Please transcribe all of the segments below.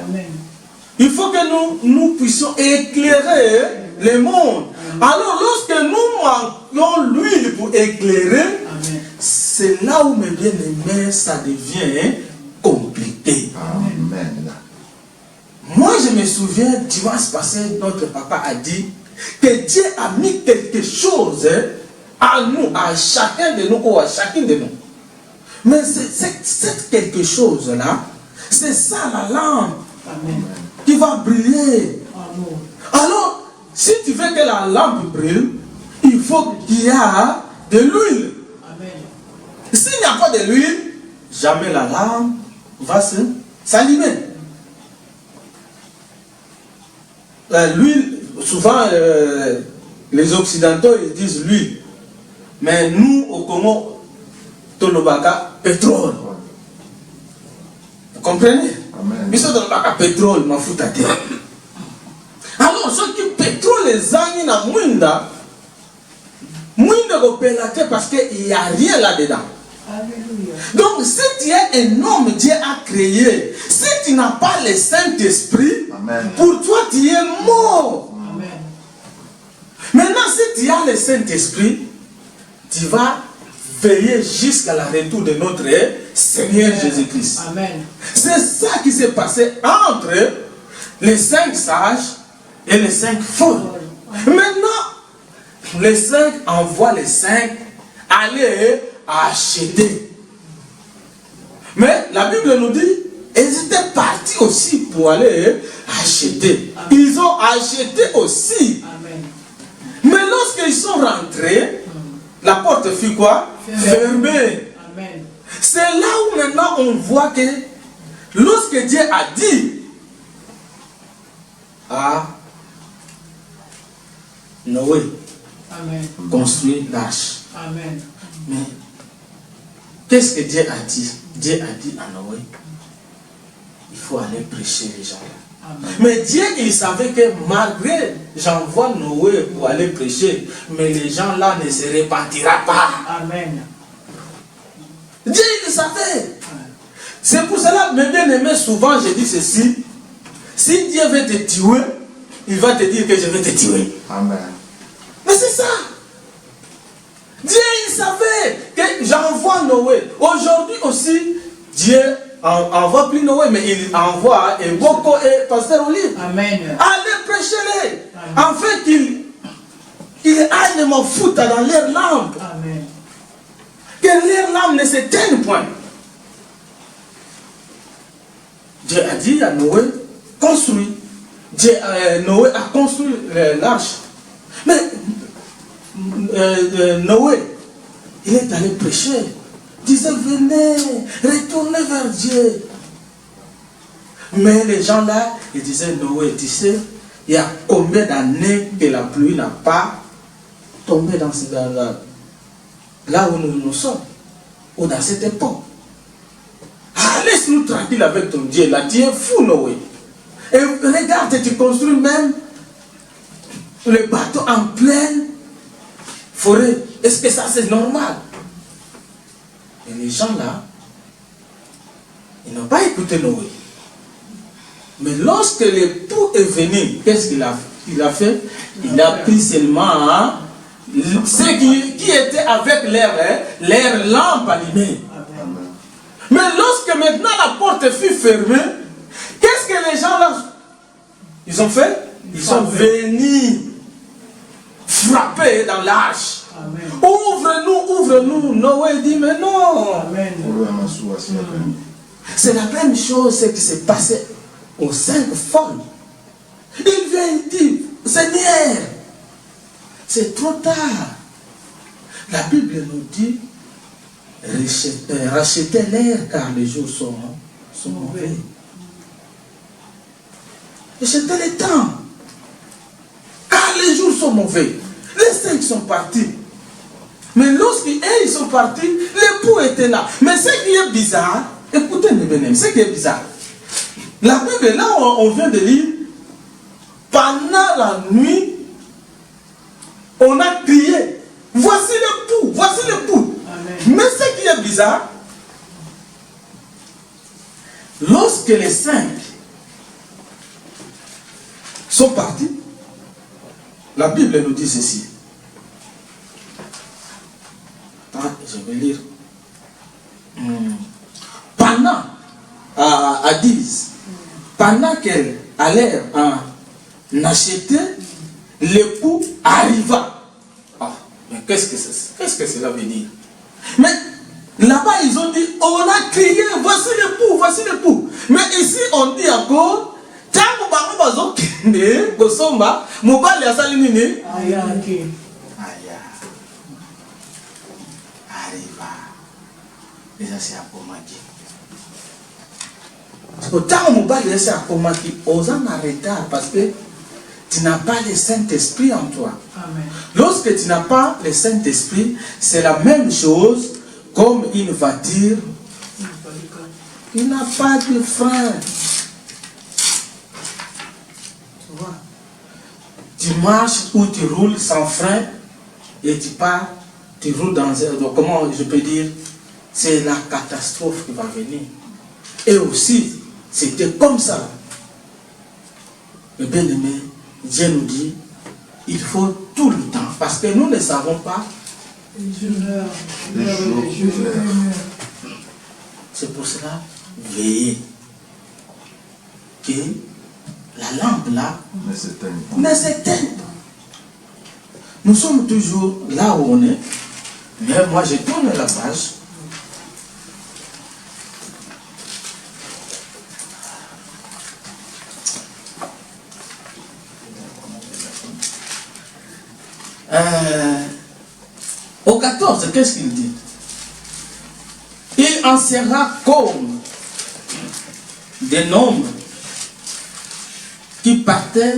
Amen. Il faut que nous puissions éclairer le monde. Alors, lorsque nous manquons l'huile pour éclairer, c'est là où, mes bien-aimés, ça devient compliqué. Amen. Moi, je me souviens, dimanche passé, notre papa a dit que Dieu a mis quelque chose à nous, à chacun de nous, ou à chacune de nous. Mais c'est quelque chose-là, c'est ça la lampe. Amen. Qui va briller. Amen. Alors, si tu veux que la lampe brille, il faut qu'il y ait de l'huile. S'il n'y a pas de l'huile, jamais la lampe va s'allumer. L'huile, souvent les Occidentaux ils disent l'huile. Mais nous, au Congo, Tolobaka, pétrole. Vous comprenez? Mais ça donne pas pétrole, ma fout à terre. Alors, ce qui pétrole les amis na mwinda, mwinda go pelate parce qu'il n'y a rien là-dedans. Donc, si tu es un homme, Dieu a créé. Si tu n'as pas le Saint-Esprit, pour toi, tu es mort. Amen. Maintenant, si tu as le Saint-Esprit, tu vas veiller jusqu'à la retour de notre Seigneur Jésus-Christ. C'est ça qui s'est passé entre les 5 sages et les 5 folles. Maintenant, les 5 envoient les 5 aller acheter. Mais la Bible nous dit, ils étaient partis aussi pour aller acheter. Ils ont acheté aussi. Mais lorsqu'ils sont rentrés, la porte fut quoi? Fermée. C'est là où maintenant on voit que lorsque Dieu a dit à Noé, construire l'arche. Mais qu'est-ce que Dieu a dit? Dieu a dit à Noé, il faut aller prêcher les gens. Mais Dieu, il savait que malgré j'envoie Noé pour aller prêcher, mais les gens là ne se repentiront pas. Amen. Dieu, il le savait. C'est pour cela, mes bien-aimés, souvent je dis ceci, si Dieu veut te tuer, il va te dire que je vais te tuer. Amen. Mais c'est ça. Dieu, il savait que j'envoie Noé. Aujourd'hui aussi, Dieu envoie plus Noé, mais il envoie Boko et Pasteur Olive. Amen. Allez, prêchez-les. Afin qu'ils aillent me foutre dans leur lampe. Amen. Que leur lampe ne s'éteigne point. Dieu a dit à Noé, construis. Noé a construit l'arche. Mais Noé, il est allé prêcher. Il disait, venez, retournez vers Dieu. Mais les gens là, ils disaient, Noé, tu sais, il y a combien d'années que la pluie n'a pas tombé là où nous sommes, ou dans cette époque. Ah, laisse-nous tranquille avec ton Dieu. Là, tu es fou, Noé. Et regarde, tu construis même le bateau en pleine forêt. Est-ce que ça c'est normal? Et les gens là, ils n'ont pas écouté Noé. Mais lorsque l'époux est venu, qu'est-ce qu'il a fait? Il a pris seulement ceux qui étaient avec leur lampe allumée. Mais lorsque maintenant la porte fut fermée, qu'est-ce que les gens là, ils ont fait? Ils sont venus frapper dans l'arche. Ouvre-nous, ouvre-nous. Noé dit, mais non. C'est la même chose qui s'est passé aux 5 folles. Il vient et dit, Seigneur, c'est trop tard. La Bible nous dit, rachetez l'air car les jours sont mauvais. Rachetez les temps car les jours sont mauvais. Les 5 sont partis. Mais lorsqu'ils sont partis, l'époux était là. Mais ce qui est bizarre, écoutez mes bien-aimés, ce qui est bizarre, la Bible, là on vient de lire, pendant la nuit, on a crié, voici l'époux, voici l'époux. Mais ce qui est bizarre, lorsque les 5 sont partis. La Bible nous dit ceci. Attends, je vais lire. Pendant, à 10, pendant qu'elle allait en acheter, l'époux arriva. Ah, mais qu'est-ce que cela veut dire? Mais là-bas, ils ont dit, on a crié, voici l'époux, voici l'époux. Mais ici, on dit encore, tango bango bazokende kosomba mobali asali nini ayaki aya arriva eza si akomaki tango mobali esi akomaki oza na retard parce que tu n'as pas le Saint-Esprit en toi. Amen. Lorsque tu n'as pas le Saint-Esprit, c'est la même chose comme une voiture qui n'a pas de frein. Tu marches ou tu roules sans frein et tu pars, tu roules dans un... Comment je peux dire? C'est la catastrophe qui va venir. Et aussi, c'était comme ça. Mais bien aimé, Dieu nous dit, il faut tout le temps, parce que nous ne savons pas. C'est pour cela, veillez. Que la lampe là ne s'éteigne pas. Nous sommes toujours là où on est, mais moi je tourne la page. Au 14, qu'est-ce qu'il dit? Il en sera comme des nombres qui partaient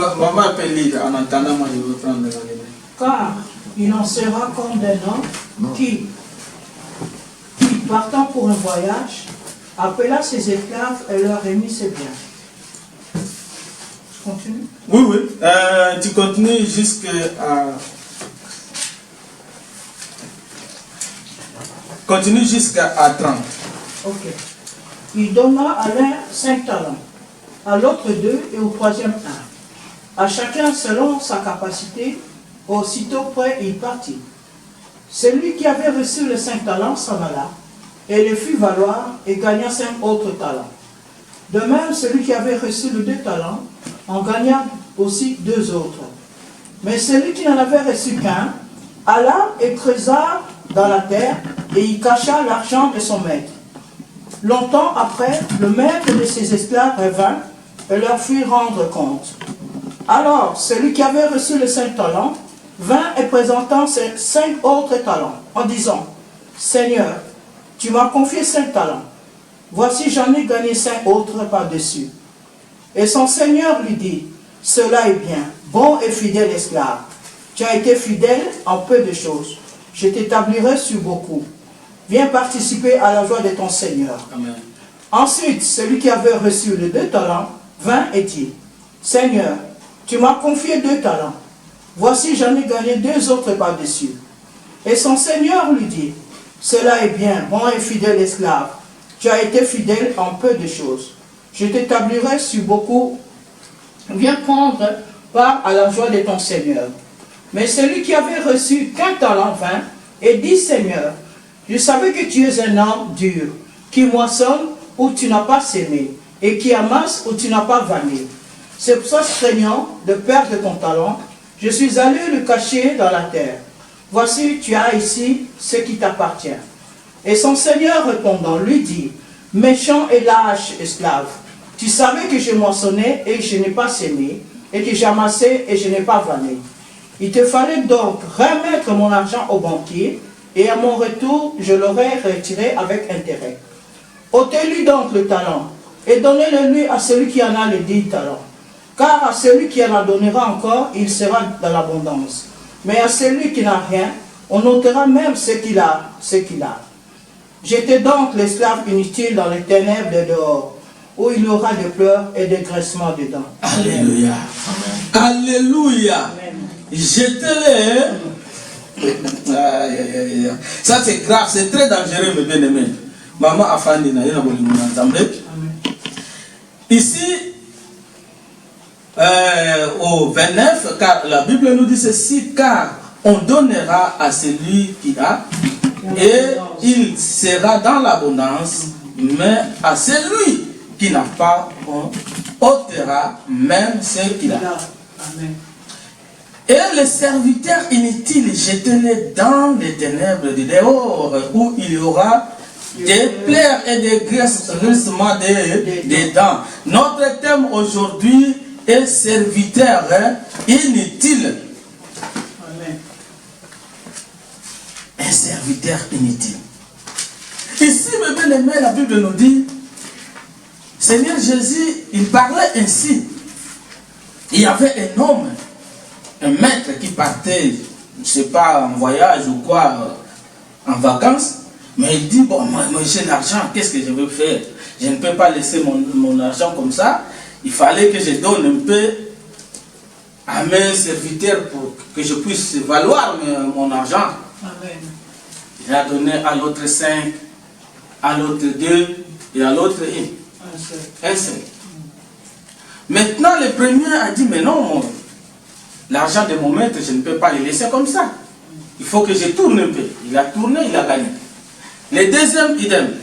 maman peut lire en entendant, moi je veux prendre la lettre. Car il en sera comme des hommes qui, partant pour un voyage, appela ses esclaves et leur remit ses biens. Je continue? Oui, oui. Tu continues jusqu'à... Continue jusqu'à 30. Ok. Il donna à l'un 5 talents, à l'autre 2 et au troisième 1. À chacun selon sa capacité, aussitôt près il partit. Celui qui avait reçu les 5 talents s'en alla et les fit valoir et gagna 5 autres talents. De même, celui qui avait reçu les 2 talents en gagna aussi 2 autres. Mais celui qui n'en avait reçu qu'un alla et creusa dans la terre et y cacha l'argent de son maître. Longtemps après, le maître de ses esclaves revint et leur fit rendre compte. Alors, celui qui avait reçu les 5 talents vint et présenta ses 5 autres talents en disant, « Seigneur, tu m'as confié 5 talents. Voici, j'en ai gagné 5 autres par-dessus. » Et son Seigneur lui dit, « Cela est bien, bon et fidèle esclave. Tu as été fidèle en peu de choses. Je t'établirai sur beaucoup. Viens participer à la joie de ton Seigneur. » Amen. Ensuite, celui qui avait reçu les 2 talents vint et dit, « Seigneur, tu m'as confié 2 talents. Voici, j'en ai gagné 2 autres par-dessus. » Et son Seigneur lui dit, « Cela est bien, bon et fidèle esclave. Tu as été fidèle en peu de choses. Je t'établirai sur beaucoup. Viens prendre part à la joie de ton Seigneur. » Mais celui qui avait reçu qu'un talent vint et dit, « Seigneur, je savais que tu es un homme dur, qui moissonne où tu n'as pas sémé, et qui amasse où tu n'as pas vanné. C'est pour ça, craignant de perdre ton talent, je suis allé le cacher dans la terre. Voici, tu as ici ce qui t'appartient. » Et son Seigneur répondant lui dit, « Méchant et lâche esclave, tu savais que je moissonnais et je n'ai pas sémé, et que j'amassais et je n'ai pas vanné. Il te fallait donc remettre mon argent au banquier, et à mon retour, je l'aurais retiré avec intérêt. Ôtez-lui donc le talent, et donnez-le lui à celui qui en a les 10 talents. Car à celui qui en donnera encore, il sera dans l'abondance. Mais à celui qui n'a rien, on ôtera même ce qu'il a. Jetez donc l'esclave inutile dans les ténèbres de dehors, où il y aura des pleurs et des graissements dedans. Alléluia. Amen. Alléluia. Jetez-les. Ça c'est grave, c'est très dangereux, mes bien-aimés. Maman Afandi, ici, au 29, car la Bible nous dit ceci, car on donnera à celui qui a, et il sera dans l'abondance, mais à celui qui n'a pas, on ôtera même ce qu'il a. Amen. Et les serviteurs inutiles, jetez-les dans les ténèbres de dehors, où il y aura des pleurs et des grincements des dents. Notre thème aujourd'hui est serviteur inutile. Amen. Un serviteur inutile. Ici, mes bien-aimés, la Bible nous dit, Seigneur Jésus, il parlait ainsi. Il y avait un homme, un maître qui partait, je ne sais pas, en voyage ou quoi, en vacances, mais il dit, bon, moi j'ai l'argent, qu'est-ce que je veux faire? Je ne peux pas laisser mon argent comme ça, il fallait que je donne un peu à mes serviteurs pour que je puisse valoir mon argent. Amen. Il a donné à l'autre 5, à l'autre 2 et à l'autre 1. Un seul. Maintenant, le premier a dit, mais non, l'argent de mon maître, je ne peux pas le laisser comme ça. Il faut que je tourne un peu. Il a tourné, il a gagné. Le deuxième, idem.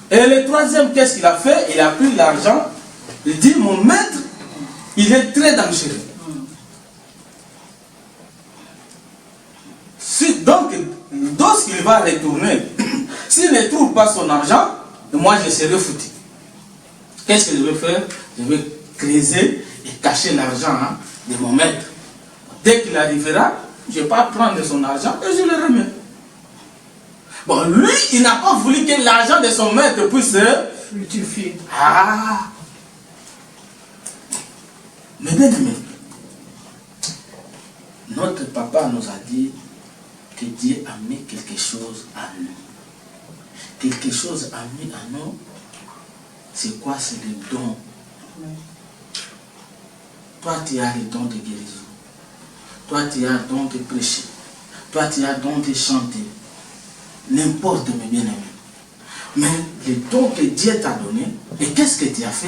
Et le troisième, qu'est-ce qu'il a fait? Il a pris l'argent. Il dit, mon maître, il est très dangereux. Donc, lorsqu'il va retourner, s'il ne trouve pas son argent, moi je serai foutu. Qu'est-ce que je vais faire? Je vais creuser et cacher l'argent de mon maître. Dès qu'il arrivera, je vais pas prendre son argent et je le remets. Bon, lui, il n'a pas voulu que l'argent de son maître puisse fructifier. Ah! Mais bien aimé, notre papa nous a dit que Dieu a mis quelque chose à nous. Quelque chose a mis à nous. C'est quoi? C'est le don. Toi, tu as le don de guérison. Toi, tu as le don de prêcher. Toi, tu as le don de chanter. N'importe, mes bien-aimés. Mais le don que Dieu t'a donné, et qu'est-ce que tu as fait?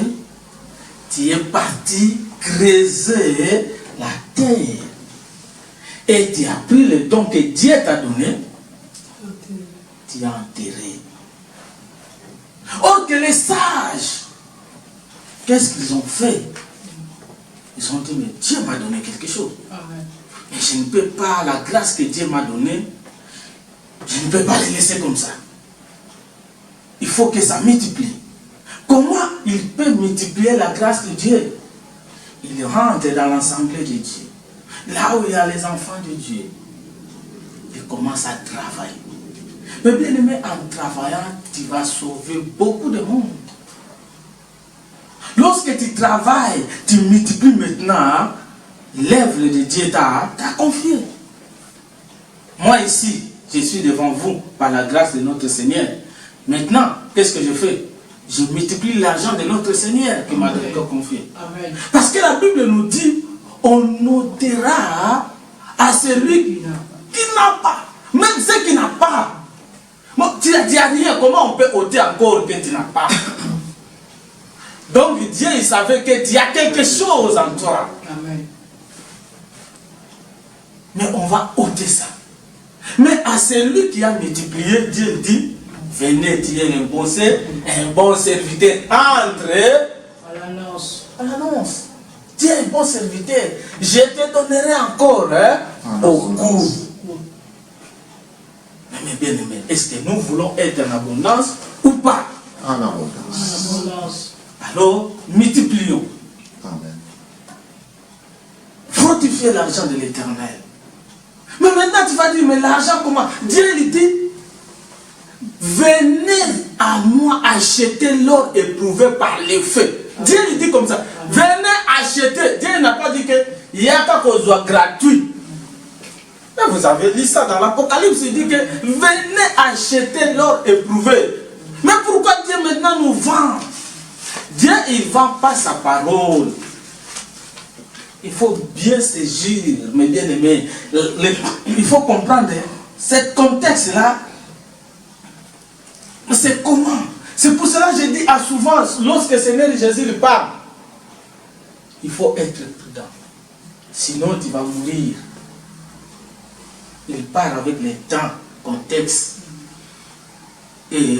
Tu es parti creuser la terre. Et tu as pris le don que Dieu t'a donné, tu as enterré. Oh, que les sages, qu'est-ce qu'ils ont fait? Ils ont dit, mais Dieu m'a donné quelque chose. Amen. Et je ne peux pas, la grâce que Dieu m'a donnée, je ne peux pas les laisser comme ça. Il faut que ça multiplie. Comment il peut multiplier la grâce de Dieu? Il rentre dans l'assemblée de Dieu. Là où il y a les enfants de Dieu. Il commence à travailler. Mais bien aimé, en travaillant, tu vas sauver beaucoup de monde. Lorsque tu travailles, tu multiplies maintenant l'œuvre de Dieu t'a confié. Moi ici, je suis devant vous par la grâce de notre Seigneur. Maintenant, qu'est-ce que je fais? Je multiplie l'argent de notre Seigneur qui m'a confié. Amen. Parce que la Bible nous dit, on notera à celui qui n'a pas. Même ceux qui n'ont pas. Bon, tu n'as rien, comment on peut ôter encore que tu n'as pas? Donc Dieu, il savait qu'il y a quelque chose en toi. Amen. Mais on va ôter ça. Mais à celui qui a multiplié, Dieu dit, venez, tu es un bon serviteur. Entrez à l'annonce. À l'annonce. Tu es un bon serviteur. Je te donnerai encore beaucoup. Mais bien aimé, est-ce que nous voulons être en abondance ou pas? En abondance. Alors, multiplions. Amen. Fortifiez l'argent de l'Éternel. Mais maintenant tu vas dire, mais l'argent comment? Dieu lui dit, venez à moi acheter l'or éprouvé par le feu. Dieu lui dit comme ça, venez acheter. Dieu n'a pas dit qu'il n'y a pas qu'on soit gratuit. Mais vous avez lu ça dans l'Apocalypse, il dit que venez acheter l'or éprouvé. Mais pourquoi Dieu maintenant nous vend? Dieu, il ne vend pas sa parole. Il faut bien saisir, mes bien-aimés. Il faut comprendre, ce contexte-là, c'est comment? C'est pour cela que je dis souvent, lorsque le Seigneur Jésus lui parle, il faut être prudent. Sinon, tu vas mourir. Il parle avec les temps, contexte et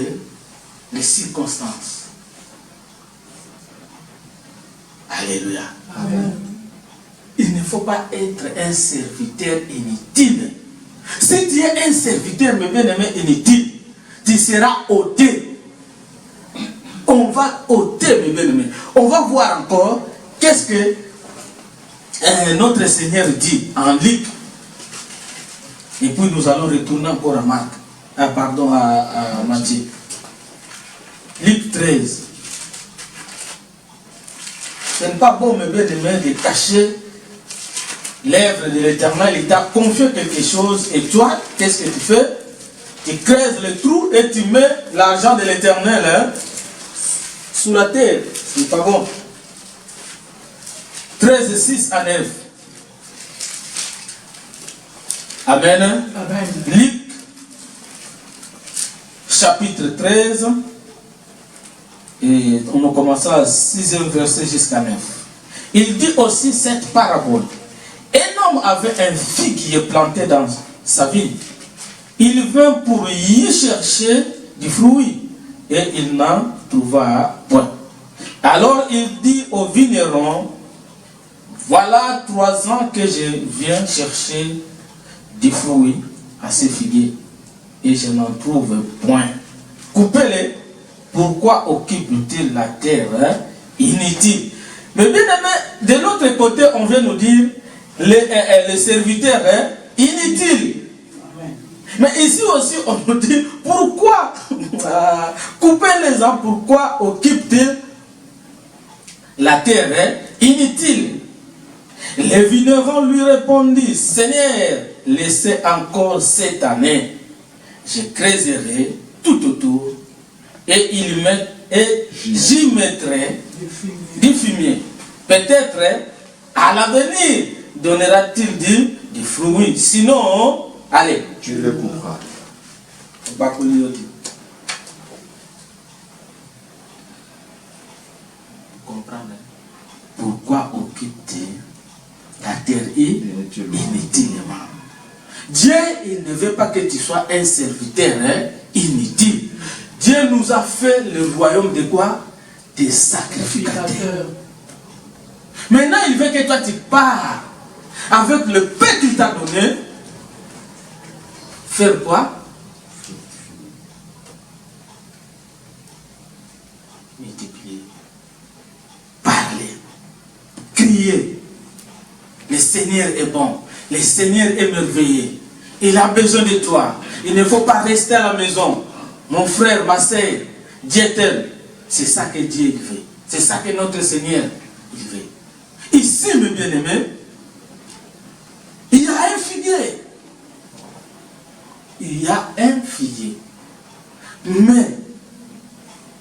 les circonstances. Alléluia. Amen. Il ne faut pas être un serviteur inutile. Si tu es un serviteur, mes bien-aimés, inutile, tu seras ôté. On va ôter, mes bien-aimés. On va voir encore qu'est-ce que notre Seigneur dit en Luc. Et puis nous allons retourner encore à Marc. À Matthieu. Luc 13. Ce n'est pas bon, mes bien-aimés, de cacher l'œuvre de l'Éternel. Il t'a confié quelque chose et toi, qu'est-ce que tu fais? Tu creuses le trou et tu mets l'argent de l'Éternel sous la terre. Ce n'est pas bon. 13, 6 à 9. Amen. Amen. Luc, chapitre 13. Et on commencera à 6e verset jusqu'à 9. Il dit aussi cette parabole. Un homme avait un figuier planté dans sa vigne. Il vint pour y chercher du fruit et il n'en trouva point. Alors il dit au vigneron, voilà 3 ans que je viens chercher du fruit à ce figuier et je n'en trouve point. Coupez-les. Pourquoi occupe-t-il la terre inutile? Mais bien aimé, de l'autre côté, on vient nous dire les serviteurs inutiles. Mais ici aussi, on nous dit pourquoi couper les arbres, pourquoi occupe-t-il la terre inutile? Les vignerons lui répondit, Seigneur, laissez encore cette année, je creuserai tout autour et j'y mettrai du fumier. Peut-être à l'avenir donnera-t-il du fruit. Sinon, allez. Tu le couperas. Comprendre pourquoi occupe-t-il la terre inutilement? Dieu, il ne veut pas que tu sois un serviteur inutile. Dieu nous a fait le royaume de quoi? Des sacrificateurs. Maintenant, il veut que toi tu pars avec le pain qu'il t'a donné. Faire quoi? Multiplier. Parler. Crier. Le Seigneur est bon. Le Seigneur est merveilleux. Il a besoin de toi. Il ne faut pas rester à la maison. Mon frère, ma sœur, Dieu t'aime. C'est ça que Dieu veut. C'est ça que notre Seigneur il veut. Ici, mes bien-aimés, il y a un figuier. Il y a un figuier. Mais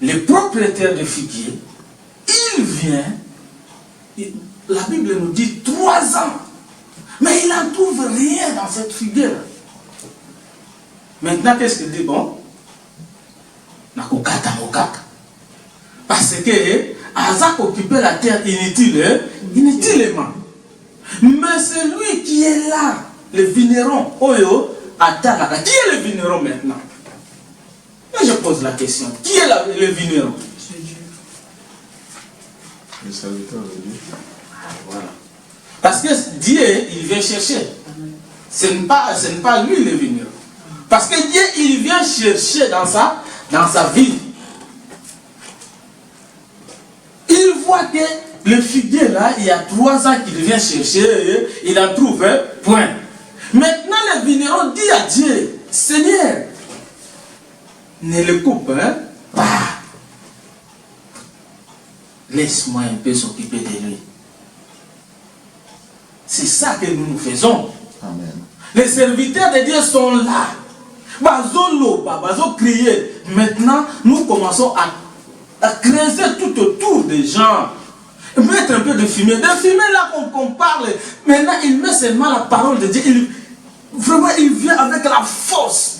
le propriétaire du figuier, il vient, la Bible nous dit 3 ans. Mais il n'en trouve rien dans cette figuière. Maintenant, qu'est-ce qu'il dit? Bon, parce que Azak occupait la terre inutilement. Mais celui qui est là, le vigneron, Oyo, Atalaka, qui est le vigneron maintenant? Et je pose la question, qui est le vigneron? C'est Dieu. Le serviteur de Dieu. Voilà. Parce que Dieu, il vient chercher. Ce n'est pas lui le vigneron. Parce que Dieu, il vient chercher dans sa vie. Il voit que le figuier là, il y a 3 ans qu'il vient chercher, il en trouve un point. Maintenant, le vigneron dit à Dieu, Seigneur, ne le coupe pas. Laisse-moi un peu s'occuper de lui. C'est ça que nous faisons. Amen. Les serviteurs de Dieu sont là. Bazo crier. Maintenant, nous commençons à creuser tout autour des gens. Mettre un peu de fumée. De fumée là qu'on parle. Maintenant, il met seulement la parole de Dieu. Vraiment, il vient vient avec la force.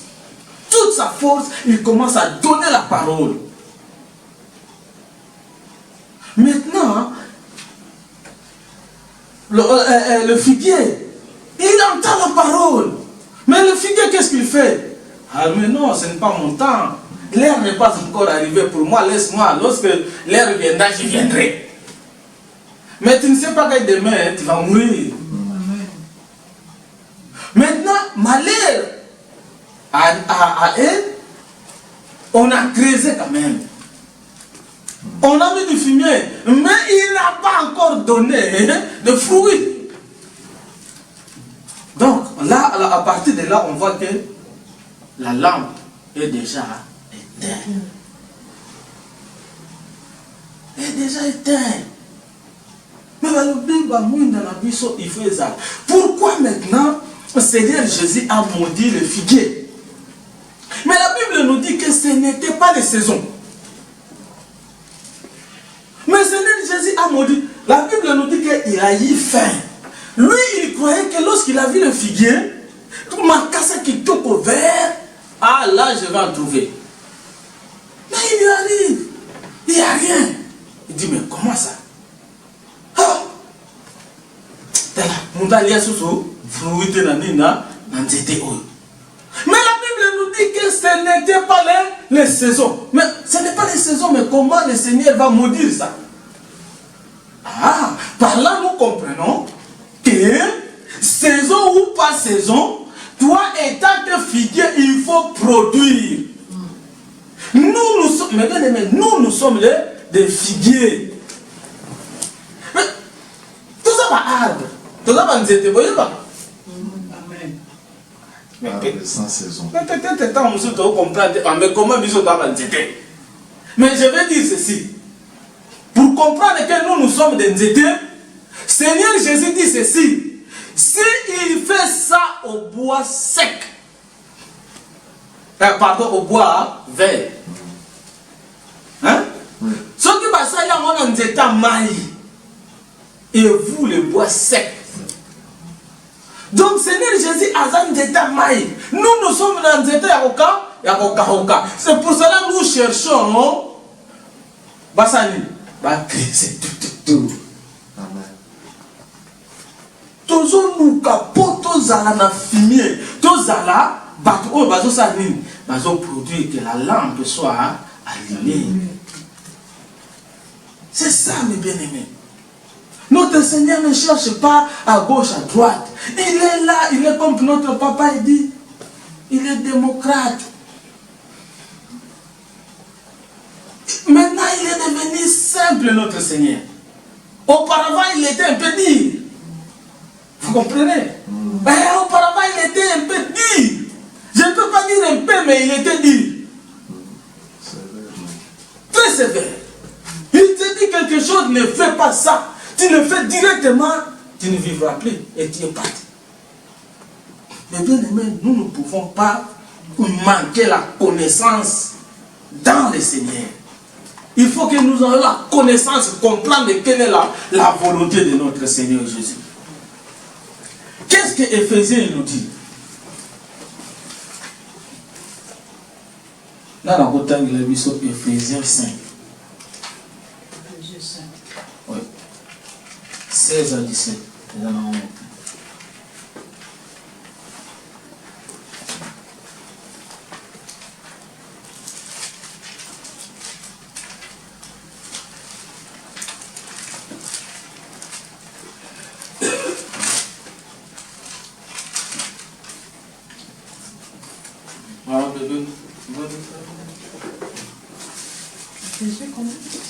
Toute sa force, il commence à donner la parole. Maintenant, le figuier, il entend la parole. Mais le figuier, qu'est-ce qu'il fait? Ah mais non, ce n'est pas mon temps. L'heure n'est pas encore arrivée pour moi. Laisse-moi. Lorsque l'heure viendra, je viendrai. Mais tu ne sais pas que demain, tu vas mourir. Maintenant, malheur à elle, on a creusé quand même. On a mis du fumier, mais il n'a pas encore donné de fruits. Donc, là, à partir de là, on voit que la lampe est déjà éteinte. Elle est déjà éteinte. Mais le Bible, il fait ça. Pourquoi maintenant le Seigneur Jésus a maudit le figuier? Mais la Bible nous dit que ce n'était pas les saisons. Mais le Seigneur Jésus a maudit. La Bible nous dit qu'il a eu faim. Lui, il croyait que lorsqu'il a vu le figuier, ma casse qui toque au vert, ah là, je vais en trouver. Mais il lui arrive. Il n'y a rien. Il dit, mais comment ça? Ah! Mais la Bible nous dit que ce n'était pas les saisons. Mais ce n'est pas les saisons, mais comment le Seigneur va maudire ça? Ah, par là nous comprenons que saison ou pas saison, toi étant que figuier, il faut produire. Nous sommes, mais bien aimés, nous sommes des figuiers. Mais tout ça va arbre. Tout ça va nous aider, voyez pas? Amen. Sans saison. Mais peut-être tant nous devons comprendre, mais comment nous devons nous aider? Mais je vais dire ceci. Pour comprendre que nous sommes des nzétés, Seigneur Jésus dit ceci. S'il fait ça au bois sec, pardon, au bois vert, hein? Ce qui va ça, il y a un nzété maï. Et vous, le bois sec. Donc, Seigneur Jésus a un nzété maï. Nous sommes dans nzété yakoka. C'est pour cela que nous cherchons, Bassani. C'est tout. Amen. Toujours nous capons, tozala na fumier, tozala, bateau, bateau sanine, bateau produit que la lampe soit allumée. C'est ça, mes bien-aimés. Notre Seigneur ne cherche pas à gauche, à droite. Il est là, il est comme notre papa, il dit, il est démocrate. Maintenant, il est devenu simple, notre Seigneur. Auparavant, il était un peu dur. Vous comprenez? Auparavant, il était un peu dur. Je ne peux pas dire un peu, mais il était dur. Très sévère. Il te dit quelque chose, ne fais pas ça. Tu le fais directement, tu ne vivras plus et tu es parti. Mais bien aimé, nous ne pouvons pas manquer la connaissance dans le Seigneur. Il faut que nous ayons la connaissance, comprendre quelle est la volonté de notre Seigneur Jésus. Qu'est-ce que Éphésiens nous dit? Là, on a vu sur Éphésiens 5. Éphésiens 5. Oui. 16 à 17.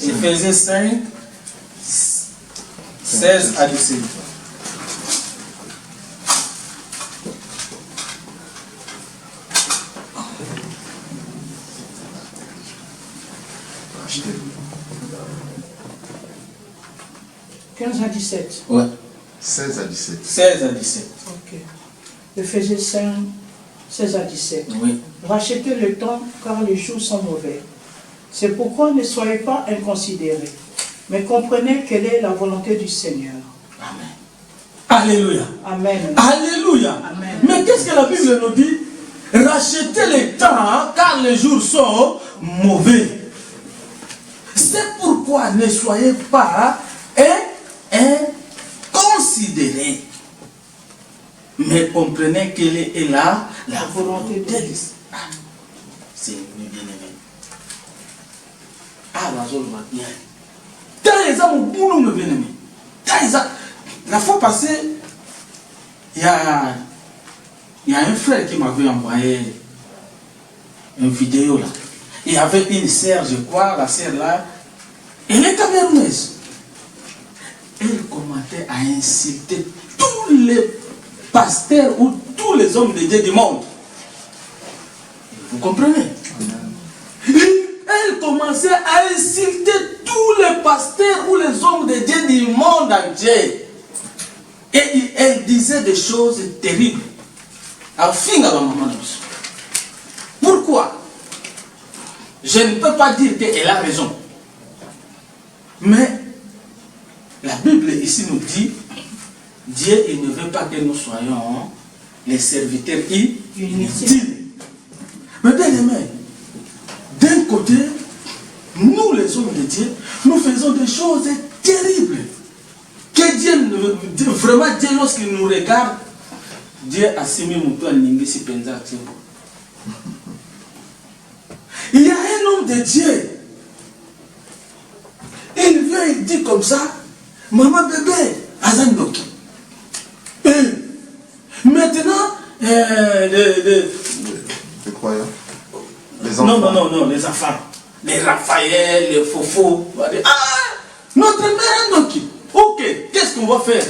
Éphésiens 5, 16 à 17. Achetez. 15 à 17. Ouais. 16 à 17. 16 à 17. Ok. Éphésiens 5, 16 à 17. Oui. Rachetez le temps car les jours sont mauvais. C'est pourquoi ne soyez pas inconsidérés, mais comprenez quelle est la volonté du Seigneur. Amen. Alléluia. Amen. Alléluia. Amen. Mais qu'est-ce que la Bible nous dit? Rachetez le temps car les jours sont mauvais. C'est pourquoi ne soyez pas inconsidérés. Mais comprenez quelle est la volonté de Dieu. C'est bien aimé. Ah, la zone va bien. Dans les hommes, boulot me bien aimé. La fois passée, il y a un frère qui m'avait envoyé une vidéo là. Il y avait une sœur, je crois, la sœur là, elle est camerounaise. Elle commençait à insulter tous les pasteurs ou tous les hommes de Dieu du monde. Vous comprenez? Elle commençait à insulter tous les pasteurs ou les hommes de Dieu du monde entier. Et elle disait des choses terribles. Pourquoi? Je ne peux pas dire qu'elle a raison. Mais la Bible ici nous dit, Dieu il ne veut pas que nous soyons les serviteurs inutiles. Mais bien aimé, d'un côté, nous les hommes de Dieu, nous faisons des choses terribles. Que Dieu, vraiment Dieu lorsqu'il nous regarde, Dieu a semé mon plan si pensa. Il y a un homme de Dieu. Il vient, il dit comme ça, maman bébé, Azandoki. Maintenant, Les croyants. Les enfants. non, les enfants. Les Raphaël, les Fofo. Ah, notre mère Andoki. Ok, qu'est-ce qu'on va faire?